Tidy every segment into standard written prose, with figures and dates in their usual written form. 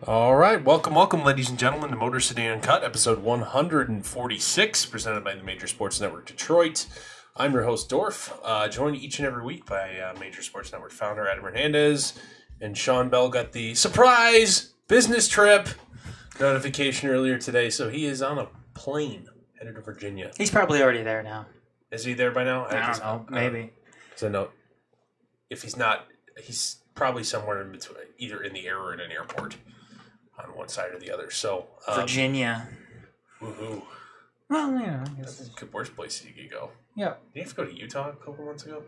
All right, welcome, ladies and gentlemen, to Motor City Uncut, episode 146, presented by the Major Sports Network Detroit. I'm your host, Dorf, joined each and every week by Major Sports Network founder Adam Hernandez, and Shawn Bell got the surprise business trip notification earlier today, so he is on a plane headed to Virginia. He's probably already there now. Is he there by now? I don't know, maybe. So no, if he's not, he's probably somewhere in between, either in the air or in an airport. On one side or the other. So Virginia. Woohoo. Well, yeah, I guess. That's the worst place you could go. Yeah. Did you have to go to Utah a couple months ago?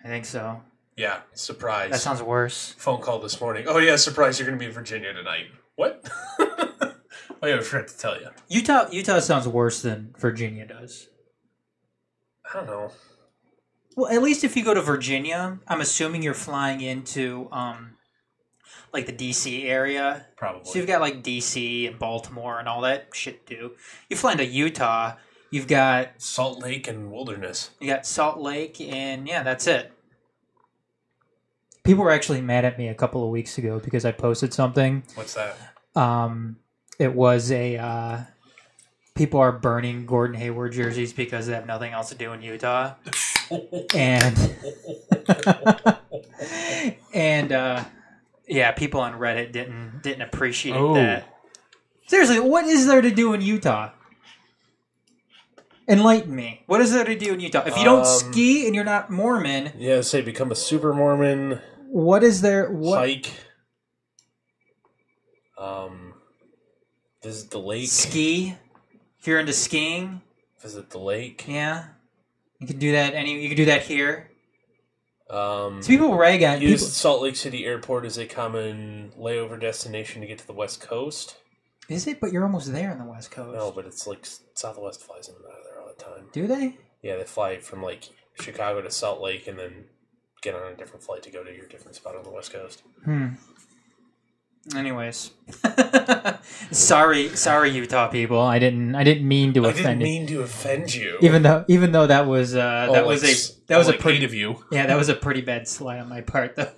I think so. Yeah, surprise. That sounds worse. Phone call this morning. Oh yeah, surprise, you're going to be in Virginia tonight. What? Oh yeah, I forgot to tell you. Utah sounds worse than Virginia does. I don't know. Well, at least if you go to Virginia, I'm assuming you're flying into like the D.C. area. Probably. So you've got like D.C. and Baltimore and all that shit too. You fly into Utah, you've got Salt Lake and Wilderness. You got Salt Lake and yeah, that's it. People were actually mad at me a couple of weeks ago because I posted something. What's that? It was a people are burning Gordon Hayward jerseys because they have nothing else to do in Utah. and yeah, people on Reddit didn't appreciate that. Seriously, what is there to do in Utah? Enlighten me. What is there to do in Utah? If you don't ski and you're not Mormon... Yeah, say become a super Mormon. What is there... Hike. Visit the lake. Ski. If you're into skiing. Visit the lake. Yeah. You can do that you can do that here. So people rag on use Salt Lake City Airport as a common layover destination to get to the West Coast. Is it? But you're almost there on the West Coast. No, but it's like Southwest flies in and out of there all the time. Do they? Yeah, they fly from like Chicago to Salt Lake and then get on a different flight to go to your different spot on the West Coast. Anyways, sorry, Utah people. I didn't mean to offend you. I didn't mean to offend you. Even though that was a pretty of you. Yeah, that was a pretty bad slight on my part, though.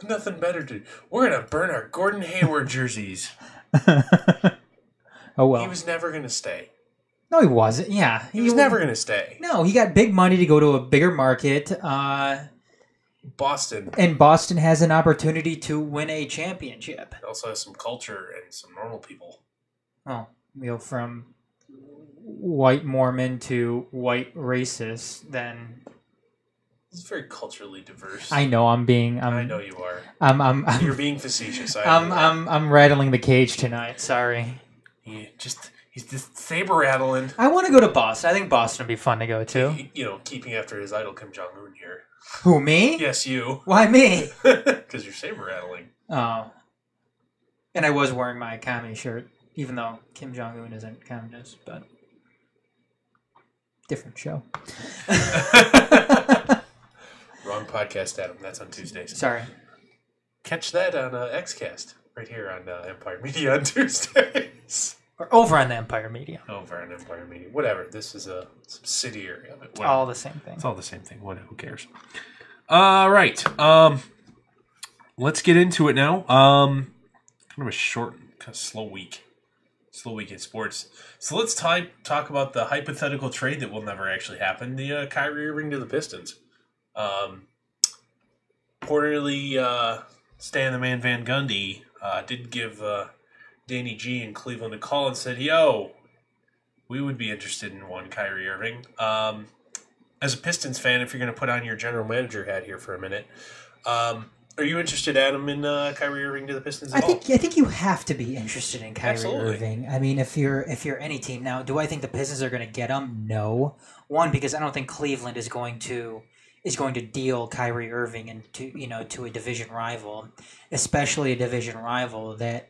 Nothing better to do. We're gonna burn our Gordon Hayward jerseys. Oh well. He was never gonna stay. No, he wasn't. Yeah, he was never gonna stay. No, he got big money to go to a bigger market. Boston. And Boston has an opportunity to win a championship. It also has some culture and some normal people. Oh, from white Mormon to white racist, then it's very culturally diverse. I know I know you are. You're being facetious. I'm rattling the cage tonight. Sorry. He's just saber rattling. I want to go to Boston. I think Boston would be fun to go to. Keeping after his idol Kim Jong Un here. Who, me? Yes, you. Why me? Because you're saber rattling. Oh. And I was wearing my commie shirt, even though Kim Jong Un isn't communist, but different show. Wrong podcast, Adam. That's on Tuesdays. Sorry. Catch that on XCast right here on Empire Media on Tuesdays. Or over on the Empire Media. Over on Empire Media. Whatever. This is a subsidiary of it. Whatever. All the same thing. It's all the same thing. Who cares? All right. Let's get into it now. Kind of a short, kind of slow week. Slow week in sports. So let's talk about the hypothetical trade that will never actually happen. The Kyrie Irving to the Pistons. Reportedly, Stan the Man Van Gundy did give... Danny G in Cleveland a call and said, yo, we would be interested in one Kyrie Irving. As a Pistons fan, if you're going to put on your general manager hat here for a minute, are you interested, Adam, in Kyrie Irving to the Pistons at all? I think you have to be interested in Kyrie Absolutely. Irving. I mean, if you're any team now, do I think the Pistons are going to get him? No. One, because I don't think Cleveland is going to deal Kyrie Irving to a division rival, especially a division rival that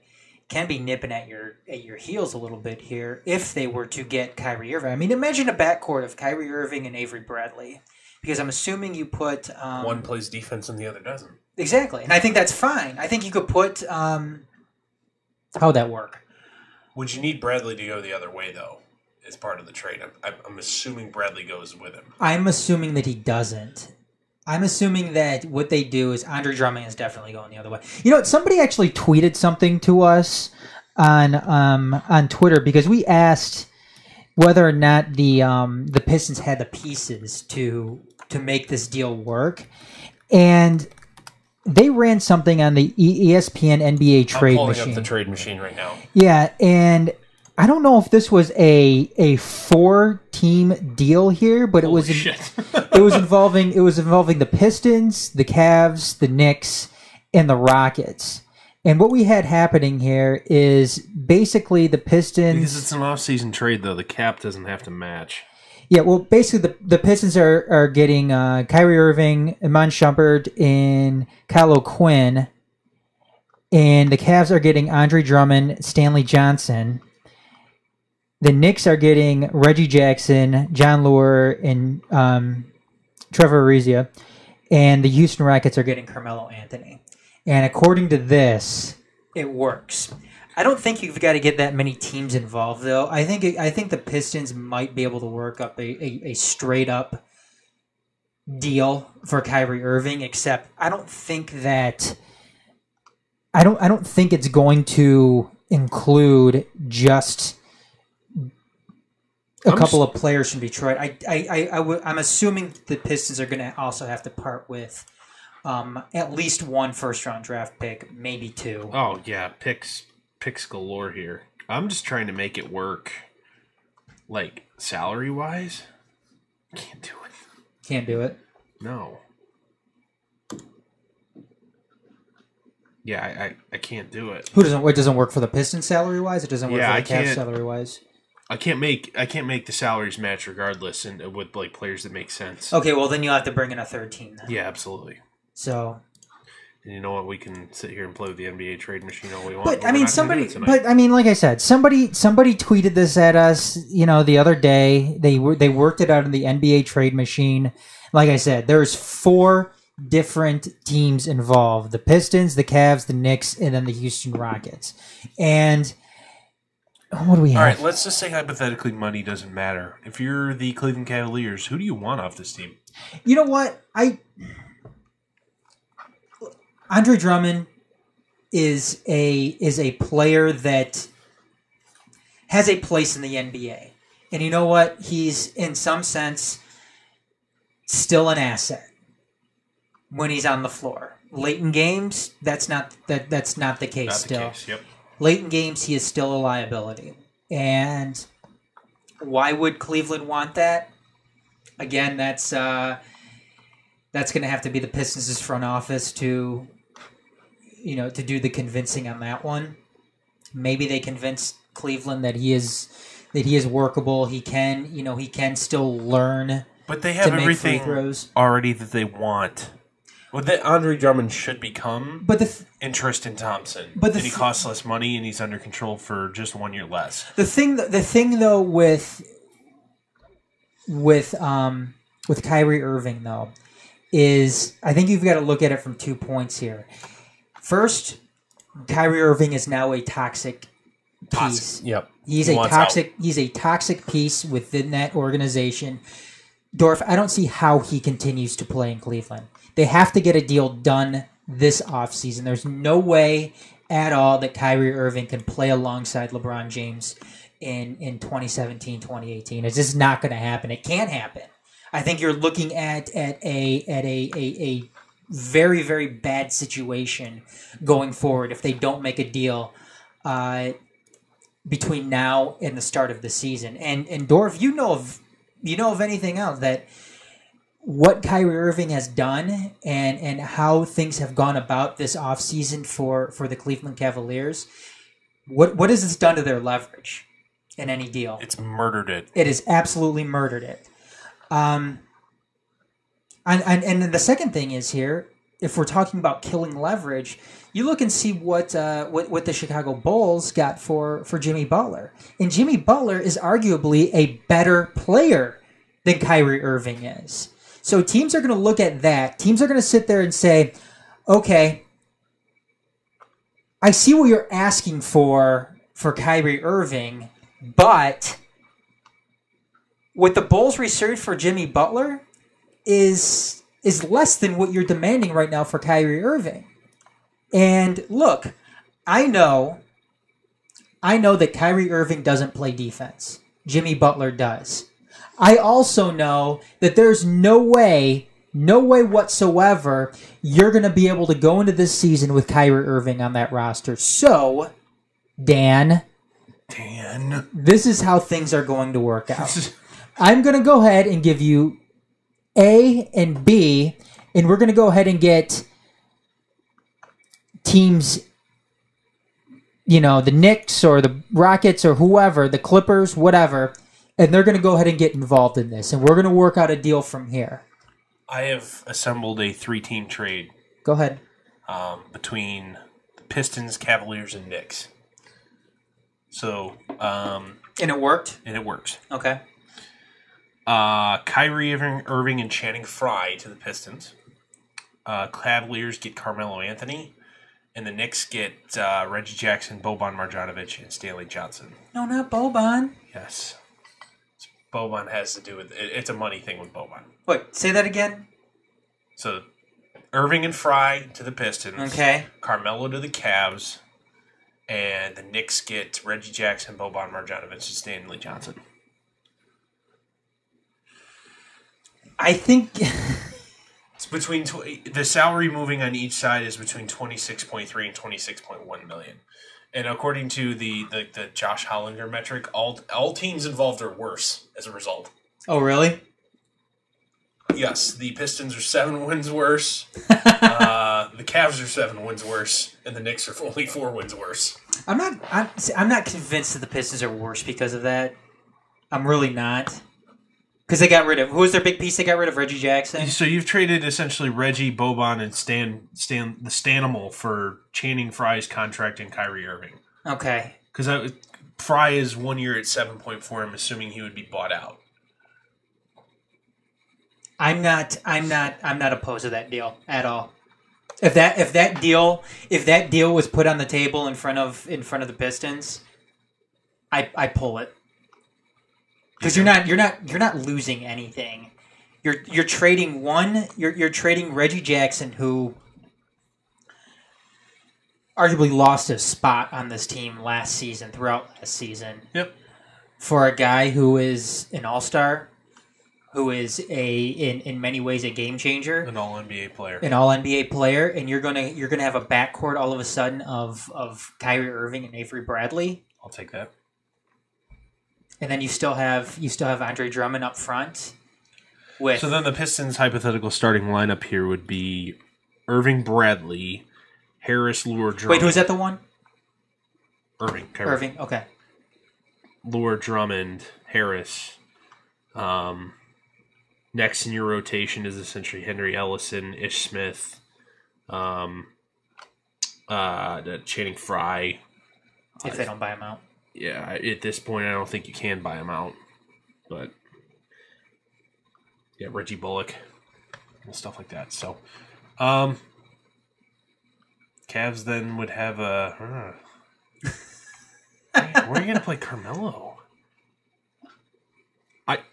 can be nipping at your heels a little bit here if they were to get Kyrie Irving. I mean, imagine a backcourt of Kyrie Irving and Avery Bradley, because I'm assuming you put... one plays defense and the other doesn't. Exactly, and I think that's fine. I think you could put... how would that work? Would you need Bradley to go the other way, though, as part of the trade? I'm assuming Bradley goes with him. I'm assuming that he doesn't. I'm assuming that what they do is Andre Drummond is definitely going the other way. Somebody actually tweeted something to us on Twitter because we asked whether or not the Pistons had the pieces to make this deal work, and they ran something on the ESPN NBA trade machine. I'm pulling up the trade machine right now. Yeah, and I don't know if this was a 4-team deal here, but it was involving the Pistons, the Cavs, the Knicks, and the Rockets. And what we had happening here is basically the Pistons... Because it's an off-season trade, though. The cap doesn't have to match. Yeah, well, basically the Pistons are getting Kyrie Irving, Iman Shumpert, and Kyle O'Quinn. And the Cavs are getting Andre Drummond, Stanley Johnson. The Knicks are getting Reggie Jackson, John Lure, and Trevor Ariza. And the Houston Rockets are getting Carmelo Anthony. And according to this, it works. I don't think you've got to get that many teams involved, though. I think the Pistons might be able to work up a straight up deal for Kyrie Irving. Except I don't think it's going to include just a couple of players from Detroit. I'm assuming the Pistons are going to also have to part with at least one first-round draft pick, maybe 2. Oh yeah, picks galore here. I'm just trying to make it work, like salary-wise. Can't do it. Can't do it. No. Yeah, I can't do it. It doesn't work for the Pistons salary-wise? It doesn't work for the Cavs salary-wise? I can't make the salaries match regardless, and with like players that make sense. Okay, well then you'll have to bring in a third team then. Yeah, absolutely. So, and you know what? We can sit here and play with the NBA trade machine all we want. But like I said, somebody tweeted this at us, the other day. They worked it out in the NBA trade machine. Like I said, there's 4 different teams involved: the Pistons, the Cavs, the Knicks, and then the Houston Rockets. And what do we have? All right, let's just say hypothetically money doesn't matter. If you're the Cleveland Cavaliers, who do you want off this team? You know what? Andre Drummond is a player that has a place in the NBA. And you know what? He's, in some sense, still an asset when he's on the floor. Late in games, that's not the case not the still. Case, yep. Late in games, he is still a liability. And why would Cleveland want that? Again, that's going to have to be the Pistons' front office to do the convincing on that one. Maybe they convince Cleveland that he is workable. He can still learn. But they have everything already that they want. Well, that Andre Drummond should become and Tristan Thompson. But he costs less money and he's under control for just 1 year less. The thing though with Kyrie Irving though is I think you've got to look at it from 2 points here. First, Kyrie Irving is now a toxic piece. Yep. He's a toxic piece within that organization. Dorf, I don't see how he continues to play in Cleveland. They have to get a deal done this offseason. There's no way at all that Kyrie Irving can play alongside LeBron James in 2017, 2018. It's just not going to happen. It can't happen. I think you're looking at a very, very bad situation going forward if they don't make a deal between now and the start of the season. And Dorf, you know of anything else that what Kyrie Irving has done and how things have gone about this offseason for the Cleveland Cavaliers, what has this done to their leverage in any deal? It's murdered it. It has absolutely murdered it. And then the second thing is here, if we're talking about killing leverage, you look and see what the Chicago Bulls got for Jimmy Butler. And Jimmy Butler is arguably a better player than Kyrie Irving is. So teams are going to look at that. Teams are going to sit there and say, okay, I see what you're asking for Kyrie Irving, but what the Bulls received for Jimmy Butler is is less than what you're demanding right now for Kyrie Irving. And look, I know that Kyrie Irving doesn't play defense. Jimmy Butler does. I also know that there's no way whatsoever you're going to be able to go into this season with Kyrie Irving on that roster. So, Dan, this is how things are going to work out. I'm going to go ahead and give you A and B, and we're going to go ahead and get teams, the Knicks or the Rockets or whoever, the Clippers, whatever, and they're going to go ahead and get involved in this, and we're going to work out a deal from here. I have assembled a 3-team trade. Go ahead. Between the Pistons, Cavaliers, and Knicks. So, and it worked? And it works. Okay. Kyrie Irving and Channing Frye to the Pistons. Cavaliers get Carmelo Anthony. And the Knicks get Reggie Jackson, Boban Marjanovic, and Stanley Johnson. No, not Boban. Yes. Boban has to do with... It's a money thing with Boban. Wait, say that again? So, Irving and Frye to the Pistons. Okay. Carmelo to the Cavs. And the Knicks get Reggie Jackson, Boban Marjanovic, and Stanley Johnson. I think... It's between... the salary moving on each side is between $26.3 and $26.1 million. And according to the Josh Hollinger metric, all teams involved are worse as a result. Oh, really? Yes, the Pistons are 7 wins worse. The Cavs are 7 wins worse, and the Knicks are only 4 wins worse. I'm not convinced that the Pistons are worse because of that. I'm really not. Because they got rid of... Who was their big piece they got rid of? Reggie Jackson? So you've traded essentially Reggie, Boban, and the Stanimal for Channing Frye's contract and Kyrie Irving. Okay. Because Frye is 1 year at 7.4. I'm assuming he would be bought out. I'm not opposed to that deal at all. If that deal was put on the table in front of the Pistons, I pull it. Because you're not losing anything. You're trading you're trading Reggie Jackson, who arguably lost his spot on this team throughout last season. Yep. For a guy who is an all-star, who is in many ways a game changer, an all-NBA player, and you're gonna have a backcourt all of a sudden of Kyrie Irving and Avery Bradley. I'll take that. And then you still have Andre Drummond up front. So then the Pistons' hypothetical starting lineup here would be Irving, Bradley, Harris, Lure, Drummond. Wait, who's that the one? Irving. Irving, okay. Lure, Drummond, Harris. Next in your rotation is essentially Henry Ellison, Ish Smith, Channing Frye. If they don't buy him out. Yeah, at this point, I don't think you can buy him out. But, yeah, Reggie Bullock and stuff like that. So, Cavs then would have a... where are you going to play Carmelo?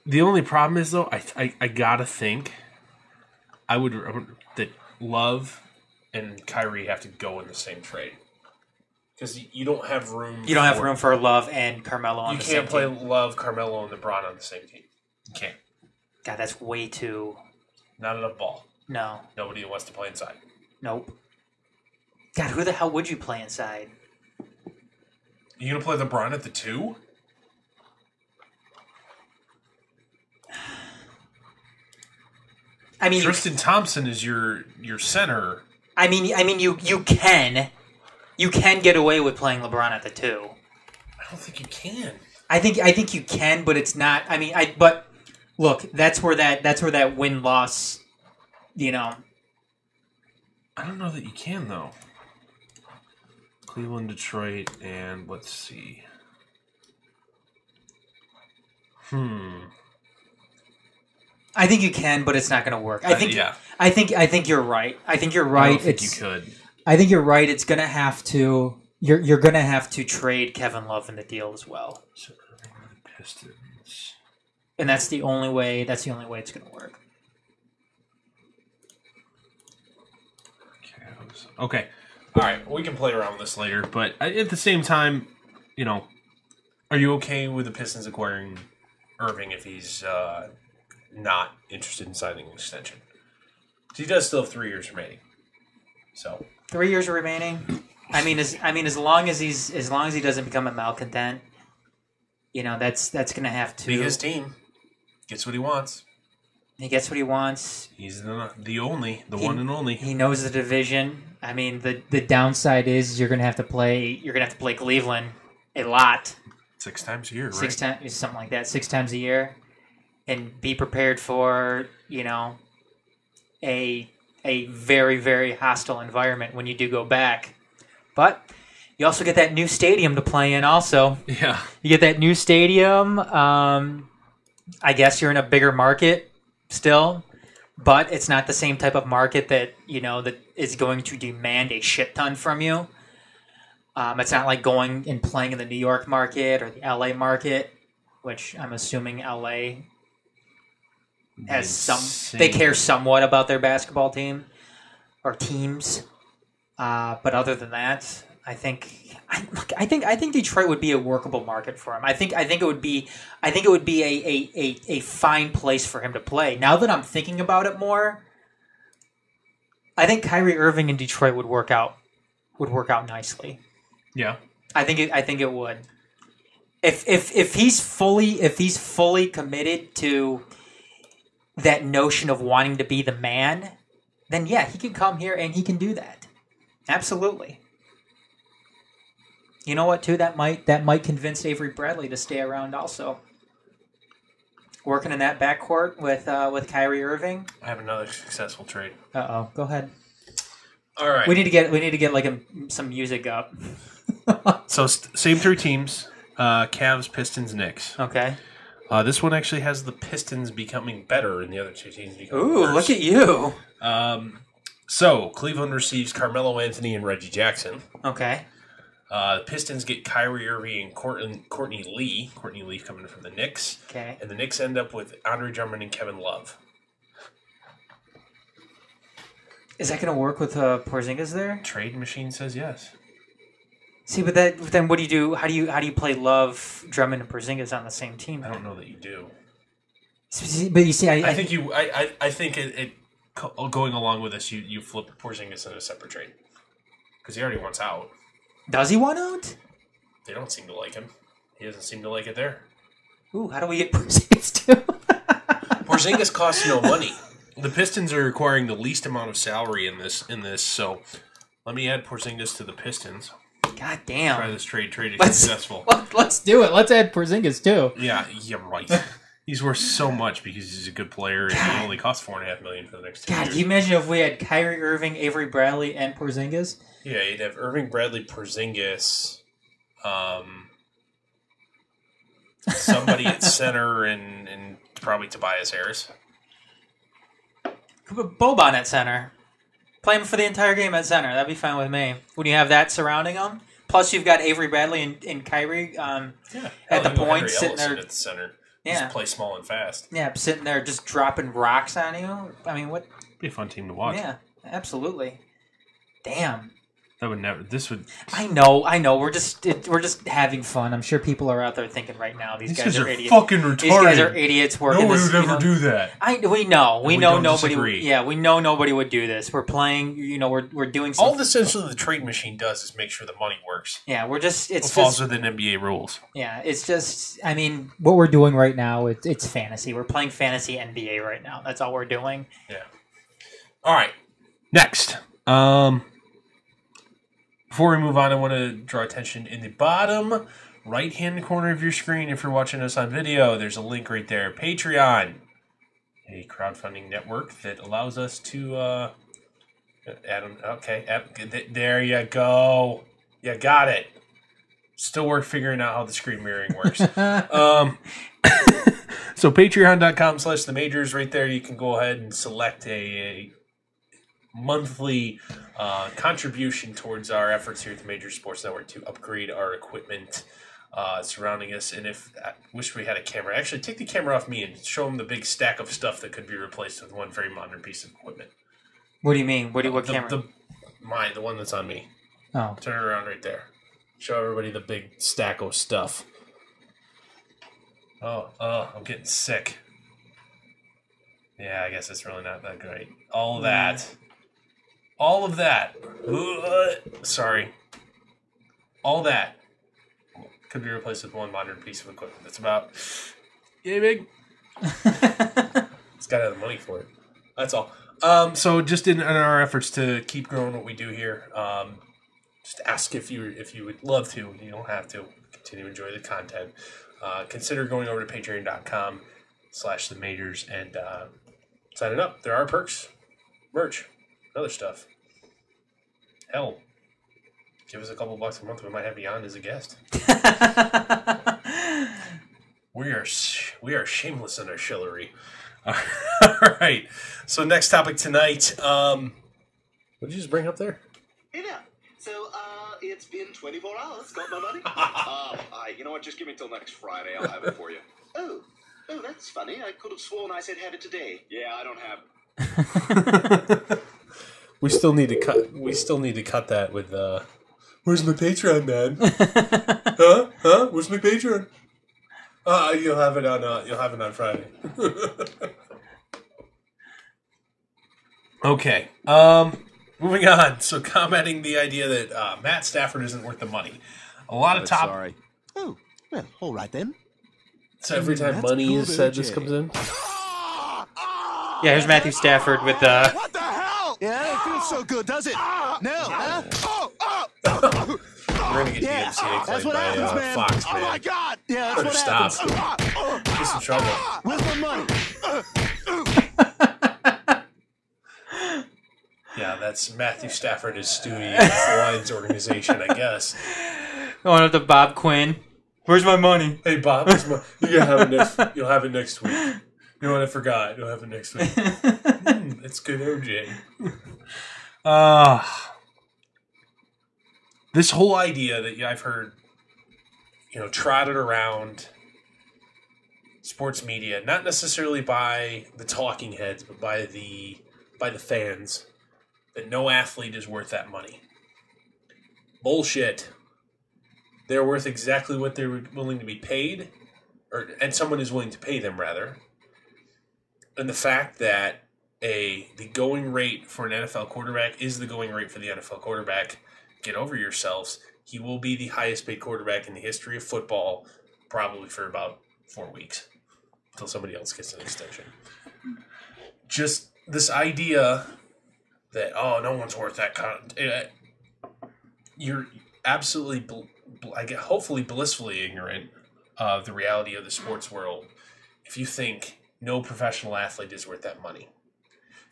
The only problem is, though, I got to think that Love and Kyrie have to go in the same trade. Because you don't have room. You don't have room for Love and Carmelo on the same team. You can't play Love, Carmelo, and LeBron on the same team. You can't. God, that's way too... Not enough ball. No. Nobody wants to play inside. Nope. God, who the hell would you play inside? You going to play LeBron at the 2? I mean, Tristan Thompson is your center. I mean, you can get away with playing LeBron at the 2. I don't think you can. I think you can, but it's not. I mean, but look, that's where that win-loss, I don't know that you can though. Cleveland, Detroit, and let's see. I think you can, but it's not going to work. I think you're right. I think you're right. I don't think you could. I think you're right. It's going to have to. You're going to have to trade Kevin Love in the deal as well. So, Pistons. And that's the only way. That's the only way it's going to work. Okay. All right. We can play around with this later, but at the same time, are you okay with the Pistons acquiring Irving if he's not interested in signing an extension? He does still have 3 years remaining. So 3 years remaining. As long as he doesn't become a malcontent, that's going to have to be his team. Gets what he wants. He gets what he wants. He's the one and only. He knows the division. The downside is you're going to have to play Cleveland a lot. 6 times a year, right? 6 times, something like that. 6 times a year, and be prepared for a very, very hostile environment when you do go back. But you also get that new stadium to play in. Also, yeah, you get that new stadium. I guess you're in a bigger market still, but it's not the same type of market that that is going to demand a shit ton from you. It's not like going and playing in the New York market or the LA market, which I'm assuming LA has they care somewhat about their basketball team or teams. But other than that, I think Detroit would be a workable market for him. I think it would be a fine place for him to play. Now that I'm thinking about it more, I think Kyrie Irving in Detroit would work out nicely. Yeah, I think it would. If he's fully committed to that notion of wanting to be the man, then yeah, he can come here and he can do that. Absolutely. You know what, too? That might convince Avery Bradley to stay around also. Working in that backcourt with Kyrie Irving. I have another successful trade. Uh-oh. Go ahead. All right. We need to get like some music up. So same 3 teams: Cavs, Pistons, Knicks. Okay. This one actually has the Pistons becoming better and the other 2 teams becoming worse. Ooh, look at you. So Cleveland receives Carmelo Anthony and Reggie Jackson. Okay. The Pistons get Kyrie Irving and Courtney Lee. Courtney Lee coming from the Knicks. Okay. And the Knicks end up with Andre Drummond and Kevin Love. Is that going to work with Porzingis there? Trade machine says yes. See, but then what do you do? How do you play Love, Drummond, and Porzingis on the same team? I don't know that you do. But you see, I think it going along with this, you flip Porzingis in a separate trade because he already wants out. Does he want out? They don't seem to like him. He doesn't seem to like it there. Ooh, how do we get Porzingis too? Porzingis costs no money. The Pistons are requiring the least amount of salary in this. So let me add Porzingis to the Pistons. God damn! Try this trade. Trade is successful. Let's do it. Let's add Porzingis too. Yeah, right. He's worth so much because he's a good player, and he only costs $4.5 million for the next 2 years. God, can you imagine if we had Kyrie Irving, Avery Bradley, and Porzingis? Yeah, you'd have Irving, Bradley, Porzingis, somebody at center, and probably Tobias Harris. Could put Boban at center. Play him for the entire game at center. That'd be fine with me. When you have that surrounding him, plus you've got Avery Bradley and Kyrie at the point sitting there at the center. Yeah, just play small and fast. Yeah, sitting there just dropping rocks on you. I mean, what? Be a fun team to watch. Yeah, absolutely. Damn. That would never. This would. I know. We're just having fun. I'm sure people are out there thinking right now these guys are idiots. Fucking retarded. These guys are idiots. Working nobody would ever do that. We know. We know nobody. Disagree. Yeah, we know nobody would do this. We're playing. We're doing. All essentially the trade machine does is make sure the money works. Yeah, we're just. It falls within NBA rules. Yeah, it's just. I mean, what we're doing right now, it's fantasy. We're playing fantasy NBA right now. That's all we're doing. Yeah. All right. Next. Before we move on, I want to draw attention in the bottom right-hand corner of your screen. If you're watching us on video, there's a link right there. Patreon, a crowdfunding network that allows us to Adam. Okay, there you go. You got it. Still work figuring out how the screen mirroring works. So patreon.com/themajors right there. You can go ahead and select a monthly contribution towards our efforts here at the Major Sports Network to upgrade our equipment surrounding us. And if I wish we had a camera, actually take the camera off me and show them the big stack of stuff that could be replaced with one very modern piece of equipment. What do you mean? What camera? Mine, the one that's on me. Oh. Turn it around right there. Show everybody the big stack of stuff. Oh, I'm getting sick. Yeah, I guess it's really not that great. All of that. All of that. Sorry. All that could be replaced with one modern piece of equipment. That's about... Yay, big. It's got to have the money for it. That's all. So just in our efforts to keep growing what we do here, just ask if you would love to. You don't have to. Continue to enjoy the content. Consider going over to patreon.com/the majors and signing up. There are perks, merch, other stuff. Hell, give us a couple bucks a month. We might have Beyond as a guest. We are shameless in our shillery. All right. So next topic tonight. What did you just bring up there? Hey there. So, it's been 24 hours. Got my money? You know what? Just give me till next Friday. I'll have it for you. Oh, that's funny. I could have sworn I said have it today. Yeah, I don't have it. We still need to cut that with where's my Patreon, man? Huh? Where's my Patreon? You'll have it on Friday. Okay. Moving on. So commenting the idea that Matt Stafford isn't worth the money. A lot of top. Sorry. Oh, well, all right then. So every time money is said, this comes in. Yeah, here's Matthew Stafford with What the hell? Yeah, it feels so good, does it? No, huh? We're gonna get DMCA claimed by man. Fox, man. Oh my God! Yeah, that's Better what stop. happens. Get some trouble. Where's my money? Yeah, that's Matthew Stafford is Stewie the Lions organization, I guess. going up to Bob Quinn. Where's my money? Hey Bob, you'll have it next week. You know what I forgot? You'll have it next week. It's good OJ. This whole idea that I've heard, trotted around sports media, not necessarily by the talking heads, but by the fans, that no athlete is worth that money. Bullshit. They're worth exactly what they're willing to be paid, and someone is willing to pay them, rather. And the fact that the going rate for an NFL quarterback is the going rate for the NFL quarterback, get over yourselves. He will be the highest paid quarterback in the history of football, probably for about 4 weeks, until somebody else gets an extension. Just this idea that, no one's worth that kind of... You're absolutely... hopefully blissfully ignorant of the reality of the sports world if you think no professional athlete is worth that money.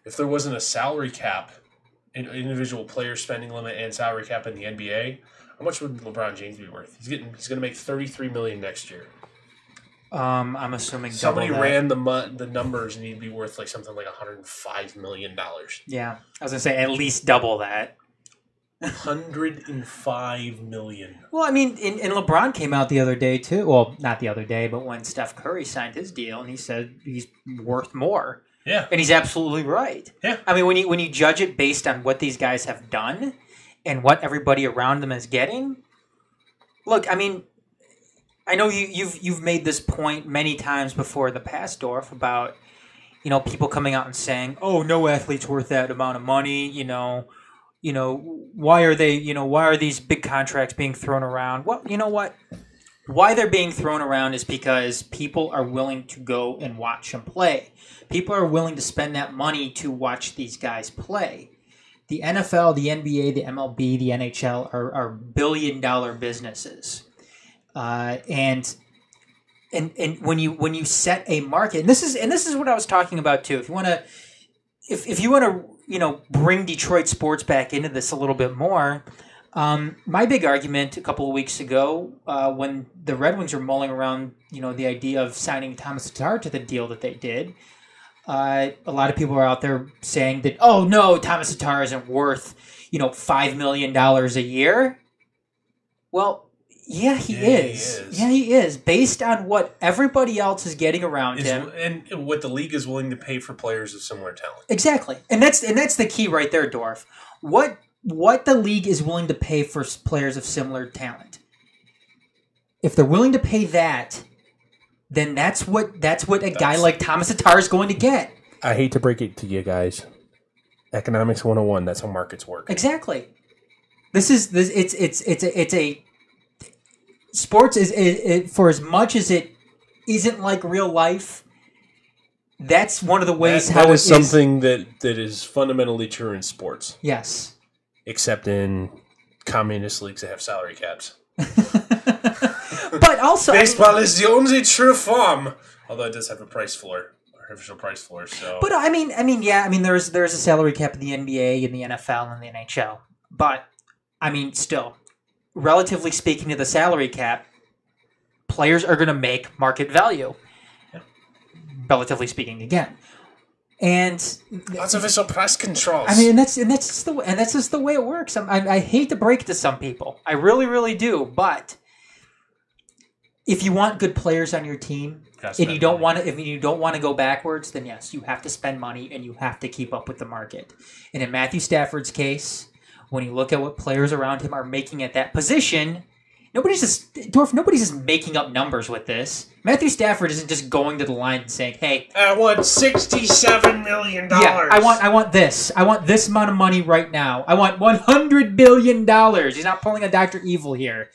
If there wasn't a salary cap, an individual player spending limit and salary cap in the NBA, how much would LeBron James be worth? He's going to make $33 million next year. I'm assuming somebody ran the numbers and he'd be worth something like $105 million. Yeah, I was going to say at least double that. $105 million. Well, I mean, and LeBron came out the other day too. Well, not the other day, but when Steph Curry signed his deal, and he said he's worth more. Yeah, and he's absolutely right. Yeah, I mean, when you judge it based on what these guys have done and what everybody around them is getting, look, I mean, I know you've made this point many times before in the past, Dorf, about people coming out and saying, "Oh, no athlete's worth that amount of money," why are these big contracts being thrown around? Well, you know what? Why they're being thrown around is because people are willing to go and watch them play. People are willing to spend that money to watch these guys play. The NFL, the NBA, the MLB, the NHL are billion-dollar businesses. And when you set a market, and this is what I was talking about too. If you want to bring Detroit sports back into this a little bit more, my big argument a couple of weeks ago, when the Red Wings were mulling around, the idea of signing Thomas Tatar to the deal that they did, a lot of people are out there saying that, oh no, Thomas Tatar isn't worth, $5 million a year. Well, yeah, he is. Yeah, he is. Based on what everybody else is getting around him, and what the league is willing to pay for players of similar talent. Exactly, and that's the key right there, Dorf. What what the league is willing to pay for players of similar talent. If they're willing to pay that, then that's what a guy like Thomas Tatar is going to get. I hate to break it to you guys. Economics 101, that's how markets work. Exactly. Sports is for as much as it isn't like real life. That's one of the ways that is something that is fundamentally true in sports. Yes. Except in communist leagues that have salary caps. But also, baseball is the only true form, although it does have a price floor, artificial price floor. So, but I mean, there's a salary cap in the NBA and the NFL and the NHL. But I mean, still, relatively speaking to the salary cap, players are going to make market value. Yeah. Relatively speaking, again, and lots of official press controls. I mean, that's just the way it works. I hate to break it to some people, I really, really do, but if you want good players on your team and you don't want to go backwards, then yes, you have to spend money and you have to keep up with the market. And in Matthew Stafford's case, when you look at what players around him are making at that position, nobody's just making up numbers with this. Matthew Stafford isn't just going to the line and saying, "Hey, I want $67 million. Yeah, I want this. I want this amount of money right now. I want $100 billion." He's not pulling a Dr. Evil here.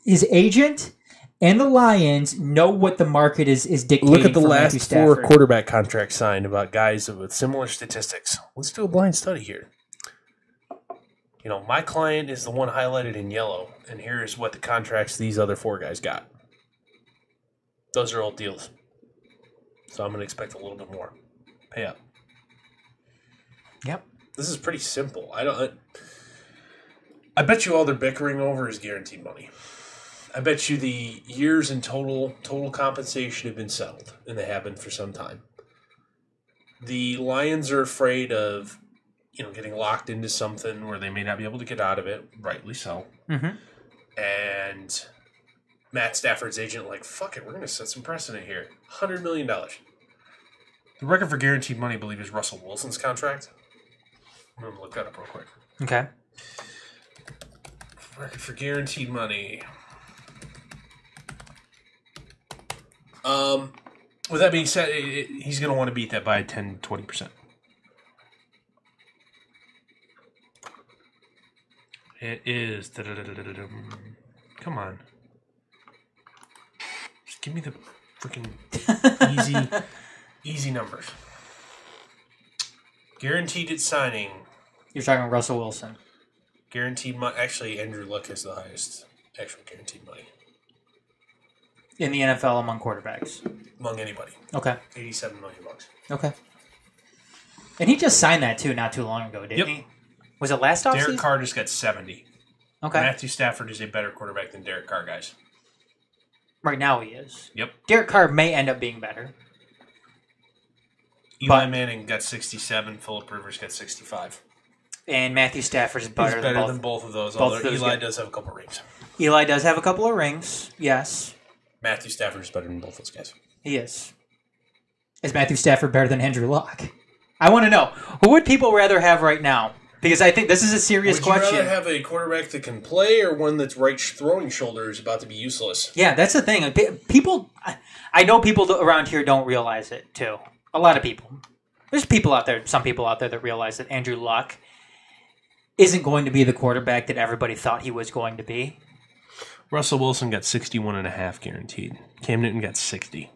His agent and the Lions know what the market is dictating. Look at the last 4 quarterback contracts signed about guys with similar statistics. Let's do a blind study here. You know, my client is the one highlighted in yellow, and here's what the contracts these other 4 guys got. Those are old deals. So I'm going to expect a little bit more. Pay up. Yep. This is pretty simple. I bet you all they're bickering over is guaranteed money. I bet you the years in total compensation have been settled, and they have been for some time. The Lions are afraid of, getting locked into something where they may not be able to get out of it, rightly so. Mm-hmm. And Matt Stafford's agent, fuck it, we're going to set some precedent here. $100 million. The record for guaranteed money, I believe, is Russell Wilson's contract. I'm going to look that up real quick. Okay. Record for guaranteed money. With that being said, he's going to want to beat that by 10-20%. It is. Come on. Just give me the freaking easy numbers. Guaranteed at signing. You're talking Russell Wilson. Guaranteed money. Actually, Andrew Luck has the highest actual guaranteed money. In the NFL among quarterbacks? Among anybody. Okay. $87 million. Okay. And he just signed that, too, not too long ago, didn't he? Was it last offseason? Derek Carr just got 70. Okay. Matthew Stafford is a better quarterback than Derek Carr, guys. Right now he is. Yep. Derek Carr may end up being better. Eli Manning got 67. Phillip Rivers got 65. And Matthew Stafford is better, than both of those. Although Eli does have a couple rings. Eli does have a couple of rings, yes. Matthew Stafford is better than both those guys. He is. Is Matthew Stafford better than Andrew Luck? I want to know. Who would people rather have right now? Because I think this is a serious question. Would you rather have a quarterback that can play or one that's right throwing shoulder is about to be useless? Yeah, that's the thing. I know people around here don't realize it, too. A lot of people. There's some people out there that realize that Andrew Luck isn't going to be the quarterback that everybody thought he was going to be. Russell Wilson got 61.5 guaranteed. Cam Newton got 60.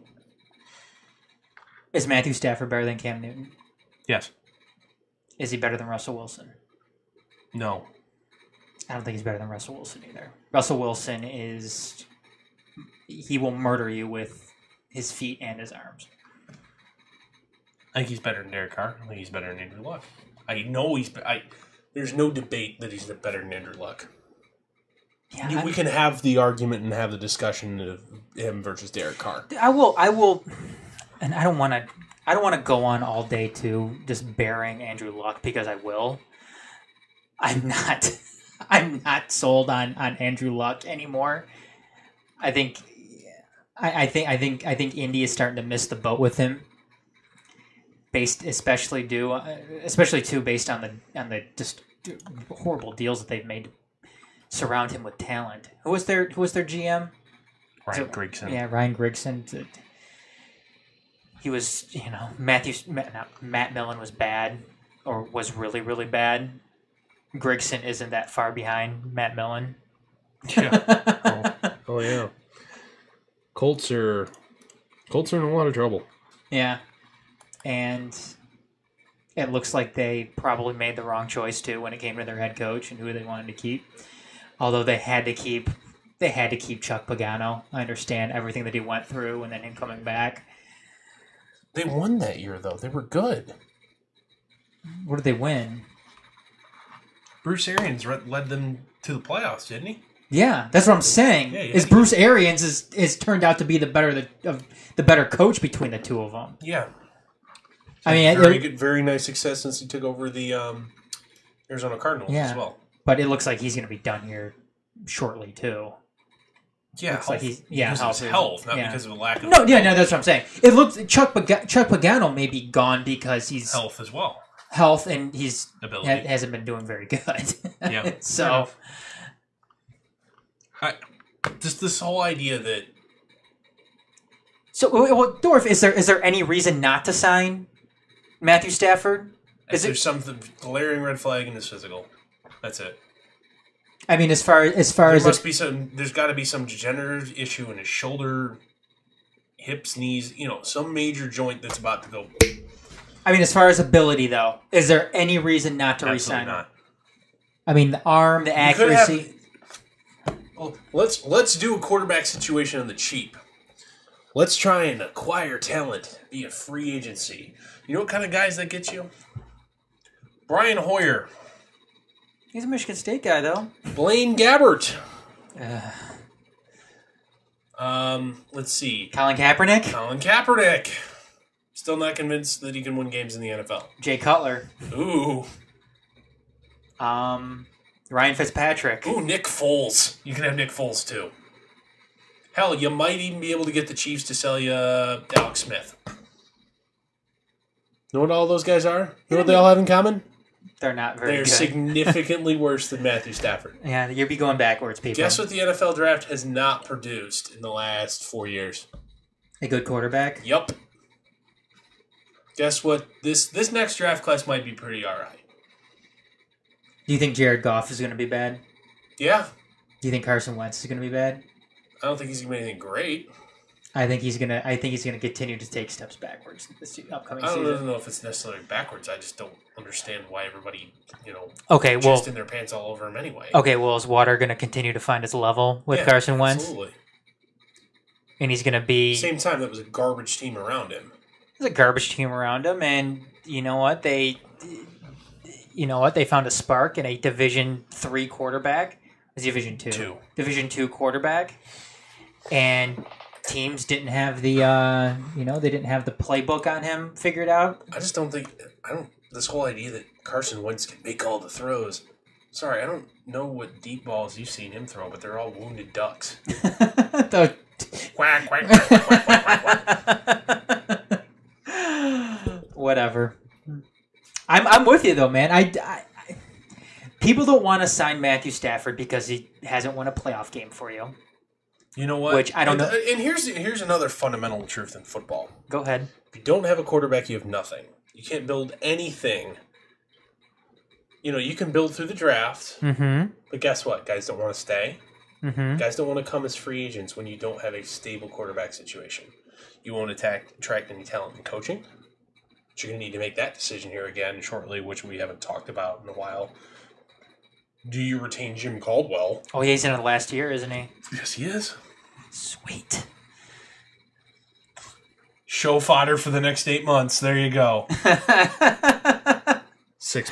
Is Matthew Stafford better than Cam Newton? Yes. Is he better than Russell Wilson? No. I don't think he's better than Russell Wilson either. Russell Wilson he will murder you with his feet and his arms. I think he's better than Derek Carr. I think he's better than Andrew Luck. I know there's no debate that he's better than Andrew Luck. Yeah, we can have the argument and have the discussion of him versus Derek Carr. I will, and I don't want to go on all day too, just bearing Andrew Luck because I will. I'm not sold on Andrew Luck anymore. I think Indy is starting to miss the boat with him. especially too based on the just horrible deals that they've made to surround him with talent. Who was their GM? Ryan Grigson. Yeah, Ryan Grigson. He was, Matt Millen was bad, or was really, really bad. Grigson isn't that far behind Matt Millen. Yeah. Oh yeah. Colts are in a lot of trouble. Yeah. And it looks like they probably made the wrong choice too when it came to their head coach and who they wanted to keep. Although they had to keep Chuck Pagano. I understand everything that he went through and then him coming back. They won that year though. They were good. What did they win? Bruce Arians led them to the playoffs, didn't he? Yeah, that's what I'm saying. Yeah. Bruce Arians is turned out to be the better coach between the two of them. Yeah. I mean, very nice success since he took over the Arizona Cardinals as well. But it looks like he's going to be done here shortly too. Yeah, looks like he's because of his health, not because of a lack of. No, that's what I'm saying. It looks Chuck Pagano may be gone because he's health as well. Health and he's ability hasn't been doing very good. Yeah, so just this whole idea that. So, well, Dorf, is there any reason not to sign Matthew Stafford? There's something glaring red flag in his physical. That's it. I mean, as far as there's got to be some degenerative issue in his shoulder, hips, knees. Some major joint that's about to go. I mean, as far as ability, though, is there any reason not to re-sign him? I mean, the arm, the accuracy. Well, let's do a quarterback situation on the cheap. Let's try and acquire talent via free agency. You know what kind of guys that gets you? Brian Hoyer. He's a Michigan State guy, though. Blaine Gabbert. Let's see. Colin Kaepernick. Still not convinced that he can win games in the NFL. Jay Cutler. Ooh. Ryan Fitzpatrick. Ooh, Nick Foles. You can have Nick Foles, too. Hell, you might even be able to get the Chiefs to sell you Alex Smith. Know what all those guys are? You know what they all have in common? They're not very good. They're significantly worse than Matthew Stafford. Yeah, you'll be going backwards, people. Guess what the NFL draft has not produced in the last 4 years? A good quarterback? Yup. Guess what? This next draft class might be pretty alright. Do you think Jared Goff is going to be bad? Yeah. Do you think Carson Wentz is going to be bad? I don't think he's going to be anything great. I think he's gonna continue to take steps backwards this upcoming season. I don't know if it's necessarily backwards. I just don't understand why everybody, just in their pants all over him anyway. Okay, well, is Water going to continue to find his level with Carson Wentz? Absolutely. And he's going to be... Same time, that was a garbage team around him. There's a garbage team around him, and you know what? They found a spark in a Division III quarterback. It was Division II. Division II quarterback. And... teams didn't have the, they didn't have the playbook on him figured out. This whole idea that Carson Wentz can make all the throws. Sorry, I don't know what deep balls you've seen him throw, but they're all wounded ducks. Quack, quack, quack, quack, quack, quack, quack. Whatever. I'm with you though, man. I people don't want to sign Matthew Stafford because he hasn't won a playoff game for you. You know what? Which I don't know. And here's another fundamental truth in football. Go ahead. If you don't have a quarterback, you have nothing. You can't build anything. You can build through the draft, but guess what? Guys don't want to stay. Guys don't want to come as free agents when you don't have a stable quarterback situation. You won't attract any talent in coaching. But you're going to need to make that decision here again shortly, which we haven't talked about in a while. Do you retain Jim Caldwell? Oh, yeah, he's in the last year, isn't he? Yes, he is. Sweet. Show fodder for the next 8 months. There you go. 6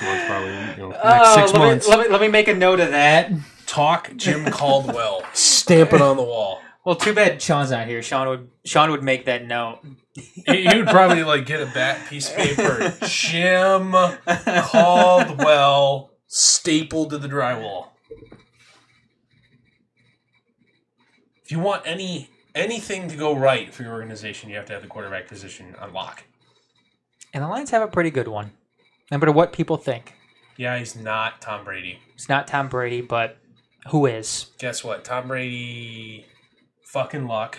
months, probably. Next 6 months. Let me make a note of that. Talk Jim Caldwell. Stamp it on the wall. Well, too bad Sean's not here. Sean would make that note. He would probably get a piece of paper. Jim Caldwell stapled to the drywall. If you want anything to go right for your organization, you have to have the quarterback position on lock. And the Lions have a pretty good one. No matter what people think. Yeah, he's not Tom Brady. It's not Tom Brady, but who is? Guess what? Tom Brady, fucking luck.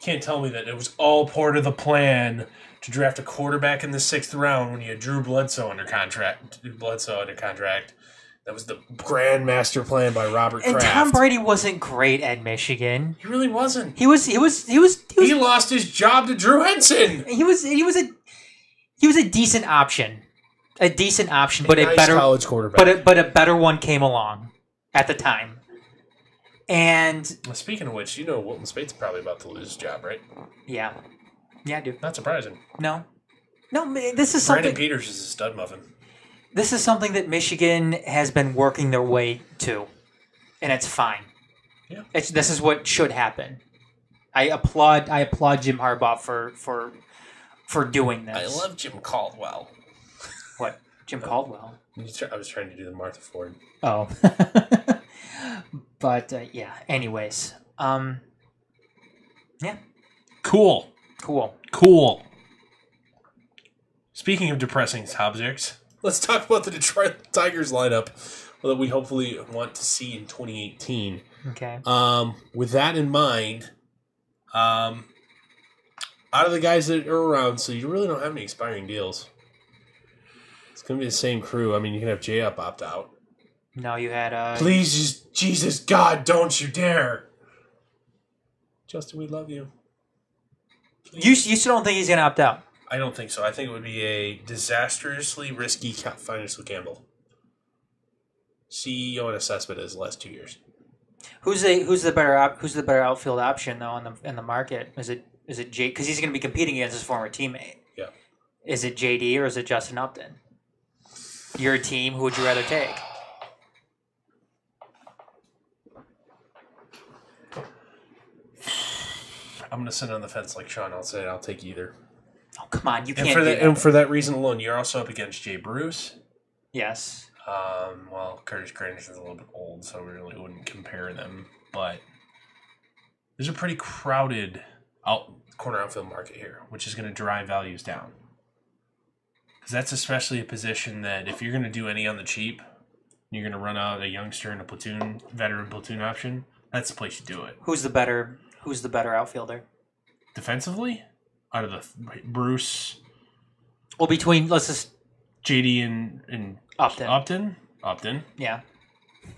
Can't tell me that it was all part of the plan to draft a quarterback in the 6th round when you had Drew Bledsoe under contract. That was the grand master plan by Robert Kraft. And Tom Brady wasn't great at Michigan. He really wasn't. He Lost his job to Drew Henson. He was a decent option. A decent option, but a better college quarterback. But a better one came along at the time. And well, speaking of which, you know Wilton Spate's probably about to lose his job, right? Yeah, dude. Not surprising. No, this is something. Brandon Peters is a stud muffin. This is something that Michigan has been working their way to, and it's fine. Yeah. This is what should happen. I applaud Jim Harbaugh for doing this. I love Jim Caldwell. What? Jim Caldwell? I was trying to do the Martha Ford. Oh. But, yeah. Anyways. Yeah. Cool. Speaking of depressing subjects, let's talk about the Detroit Tigers lineup that we hopefully want to see in 2018. Okay. With that in mind, out of the guys that are around, so you really don't have any expiring deals. It's going to be the same crew. I mean, you can have J-Up opt out. No, you had... Please, Jesus, God, don't you dare. Justin, we love you. You still don't think he's going to opt out? I don't think so. I think it would be a disastrously risky financial gamble. CEO and assessment is the last 2 years. Who's the better outfield option though in the market? Is it J? Because he's going to be competing against his former teammate. Yeah. Is it JD or is it Justin Upton? Your team. Who would you rather take? I'm going to sit on the fence like Sean. I'll say I'll take either. Oh, come on. You can't do that. And for that reason alone, you're also up against Jay Bruce. Yes. Well, Curtis Granderson is a little bit old, so we really wouldn't compare them. But there's a pretty crowded corner outfield market here, which is going to drive values down. Because that's especially a position that if you're going to do any on the cheap, you're going to run out a youngster and a veteran platoon option, that's the place you do it. Who's the better outfielder? Defensively? Out of the Bruce. Well, between let's just JD and Upton. Upton. Yeah.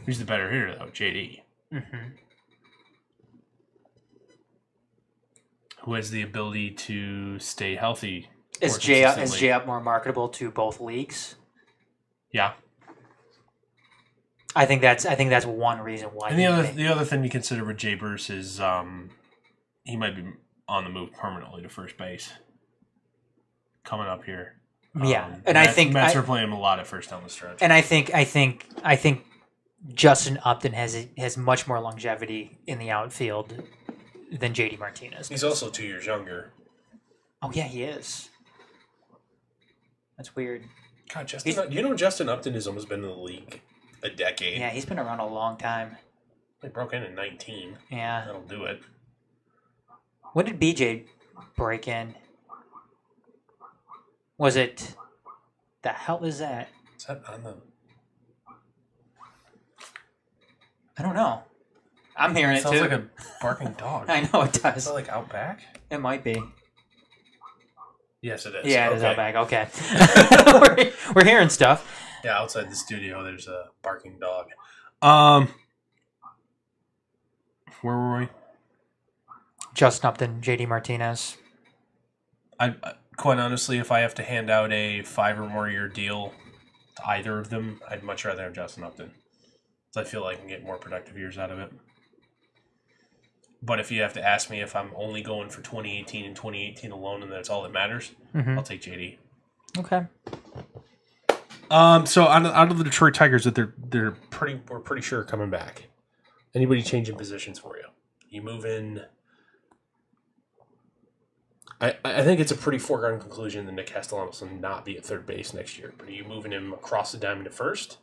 Who's the better hitter though? JD. Mm-hmm. Who has the ability to stay healthy? Is J Up more marketable to both leagues? Yeah. I think that's one reason why. And the other thing to consider with Jay Bruce is he might be on the move permanently to first base coming up here. Yeah, and I think Mets are playing him a lot at first down the stretch. And I think Justin Upton has much more longevity in the outfield than JD Martinez. He's also 2 years younger. Oh yeah, he is. That's weird. God, Justin Upton has almost been in the league a decade. Yeah, he's been around a long time. He broke in 19. Yeah, that'll do it. When did BJ break in? Was it... The hell is that? Is that on the... I don't know. I'm hearing it too. Sounds like a barking dog. I know it does. Is that like Outback? It might be. Yes, it is. Yeah, it is Outback. Okay. we're hearing stuff. Yeah, outside the studio, there's a barking dog. Where were we? Justin Upton, JD Martinez. I quite honestly, if I have to hand out a 5 or more year deal to either of them, I'd much rather have Justin Upton. So I feel like I can get more productive years out of it. But if you have to ask me if I'm only going for 2018 and 2018 alone and that's all that matters, I'll take JD. Okay. So out of the Detroit Tigers that we're pretty sure are coming back. Anybody changing positions for you? You move in. I think it's a pretty foregone conclusion that Nick Castellanos will not be at third base next year. But are you moving him across the diamond to first,